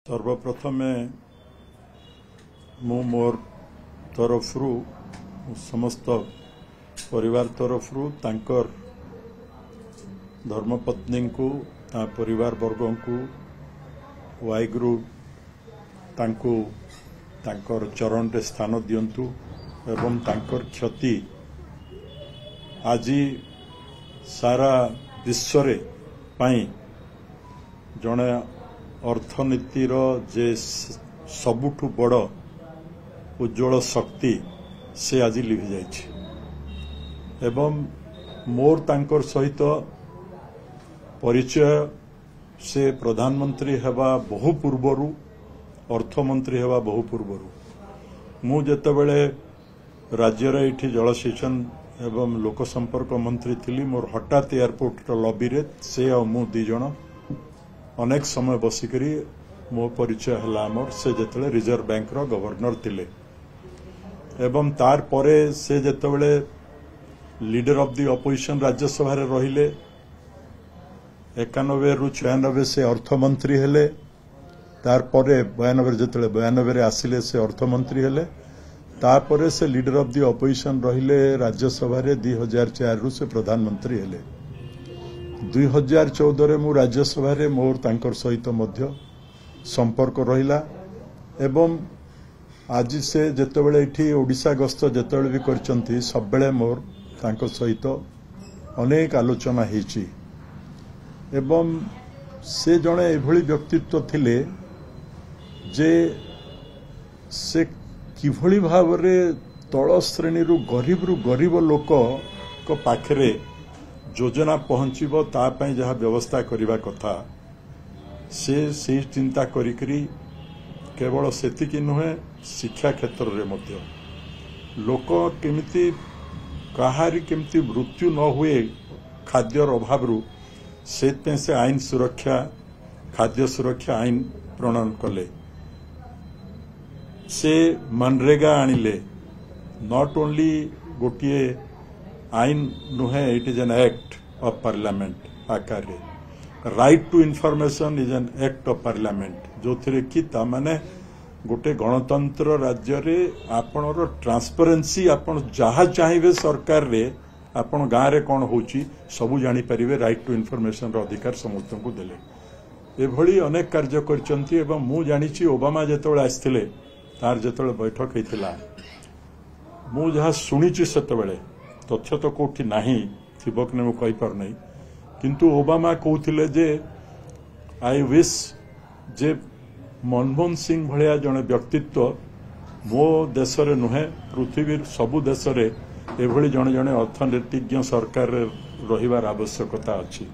सर्वप्रथमे मु मोर तरफरु समस्त परिवार तरफरु तांकर धर्मपत्नी को परिवार वर्ग को वाइगुरु तांको तांकर चरण रे स्थान दियंतु एवं तांकर क्षति आज सारा विश्व रे पाई जने अर्थनीतिर जे सबुठु बड़ उज्जवल शक्ति से आज लिभि जाइछि एवं मोर तांकर सहित परिचय से प्रधानमंत्री हेबा बहु पूर्वरु अर्थमंत्री हेबा बहु पूर्वरु मु जेतेबेले राज्य रे इठी जलसेचन एवं लोक संपर्क मंत्री थिली मोर हठात एयरपोर्ट लॉबी रे से और मु दी जण अनेक समय बसिकरी मो परिचय हला मोर से जेतेले रिजर्व बैंक रो गवर्नर थिले एवं तार परे से जेतेबेले leader of the opposition Rajya Sabha रे रहिले 91 रु 96 से अर्थमंत्री हेले तार परे 92 जेतेले 92 रे आसिले से अर्थमंत्री हेले तार परे से लीडर ऑफ द ऑपोजिशन रहिले राज्यसभा रे 2004 रु से प्रधानमंत्री हेले 2014 रे मु राज्यसभा रे मोर तांकर सहित मध्य संपर्क रहिला एवं आज से जेतेबेले इठी ओडिशा गस्त जेतेबेले भी करचंती सबबेले मोर तांकर सहित अनेक आलोचना हेची एवं से जणे एभली व्यक्तित्व थिले जे से किभली भावरे तळ श्रेणी रु गरीब लोक को पाखरे योजना पहुंचीबो ता पई जहा व्यवस्था करिवा कथा से चिंता करिकरी केवल सेतिकी नुहे शिक्षा क्षेत्र रे मध्य लोक केमिति कहारी केमिति मृत्यु न हुए खाद्यर अभाव रु से आईन सुरक्षा खाद्य सुरक्षा आईन प्रणयन कले से मनरेगा आनिले नॉट ओनली गोटिए आईन नुहे it is an act of parliament आकार right to information is an act of parliament जो थे कि माने गोटे गणतंत्र राज्य रे आपणर ट्रांसपेरेंसी आपण जहा चाहिए सरकार रे आपण गाँव रे कौन होची सबू जानी परिवे राइट टू इन्फॉर्मेशन रो अधिकार समस्त को देले एभली अनेक कार्य करचंती एवं मु जानिची ओबामा जेतेबेले आस्थिले तार जेतेबेले बैठक हेतिला मु जहा सुनिची सेतेबेले तथ्य तो कोठी नाही थिबक ने मु कहि पर नहीं किंतु ओबामा कहउथिले जे आई विश जे मनमोहन सिंह भलिया जने व्यक्तित्व मो देश रे नुहे पृथ्वी सबु देश रे एभली जने जने अर्थनीतिज्ञ सरकार रे रहिबार आवश्यकता अछि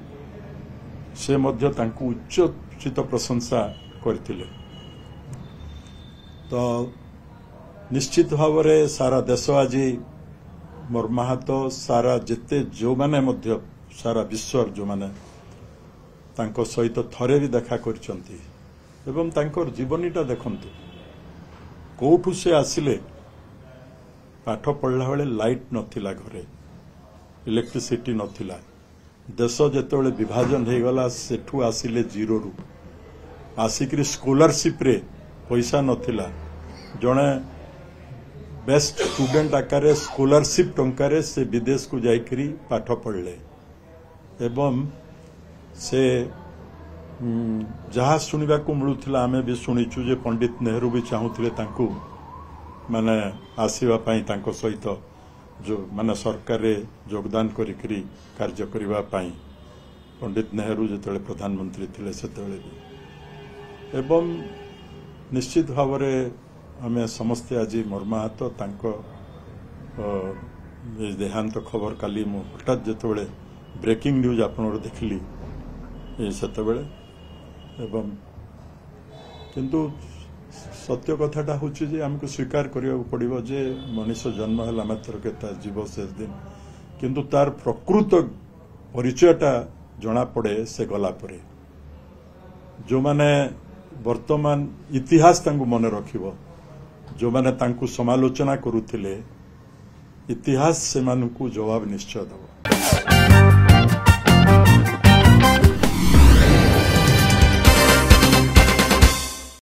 से मध्य तांकु उच्चचित प्रशंसा करथिले तो निश्चित भाव रे सारा देश आज मर्माहत सारा जिते जो माने मध्य सारा विश्व जो माने तांको सहित थरे भी देखा करचंती एवं तांकर जीवनीटा देखंतु कोठु से आसिले पाठ पढ़ला बेले लाइट नथिला घरे इलेक्ट्रिसिटी नथिला देश जेतेबेले विभाजन हे गला सेठु आसिले जीरो रु आसिकरी स्कॉलरशिप रे पैसा नथिला जणे बेस्ट स्टूडेंट आकार स्कॉलरशिप टंकारे से विदेश को जाइकरी पाठ पढ़ले एवं से जहाँ सुनिबा को मिलुथिला आमे भी सुनिचु जे पंडित नेहरू भी चाहूथिले तांकु माने आसीबा पई तांको सहित जो माने सरकार रे योगदान करिकरी कार्य करिबा पई पंडित नेहरू जेतेले प्रधानमंत्री थिले सेतेले भी एवं निश्चित भाव रे आमे समस्ते आज मर्माहत तांको देहांत खबर काली मु हठात जेतेबेले ब्रेकिंग न्यूज आपनर देखली सेतेबेले एवं किंतु सत्य कथाटा होची जे हमको स्वीकार करिया पड़िबो जे मनुष्य जन्म हला मात्र के तार जीव शेष दिन किंतु तार प्रकृत परिचयटा जना पड़े से गला परे जो माने वर्तमान इतिहास तांको मन रखिबो जो माने तांको समालोचना करुथिले इतिहास से मानकु जवाब निश्चय दबो।